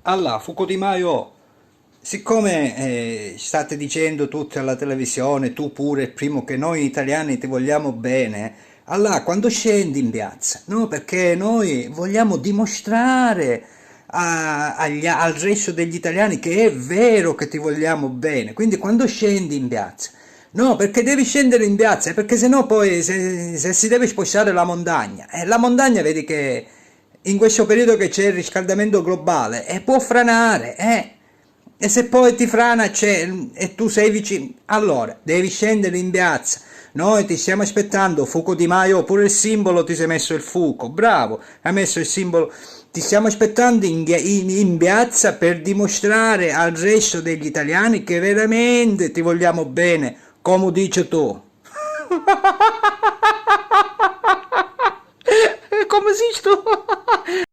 Allora, Fuco Di Maio, siccome state dicendo tutti alla televisione, tu pure il primo, che noi italiani ti vogliamo bene, allora quando scendi in piazza, no? Perché noi vogliamo dimostrare al resto degli italiani che è vero che ti vogliamo bene, quindi quando scendi in piazza, no, perché devi scendere in piazza, perché sennò poi se si deve spostare la montagna vedi che in questo periodo che c'è il riscaldamento globale può franare, e se poi ti frana e tu sei vicino, allora devi scendere in piazza. Noi ti stiamo aspettando, Fuoco Di Maio, pure il simbolo ti sei messo il fuoco, bravo, hai messo il simbolo. Ti stiamo aspettando in piazza per dimostrare al resto degli italiani che veramente ti vogliamo bene, come dici tu. Come si sto?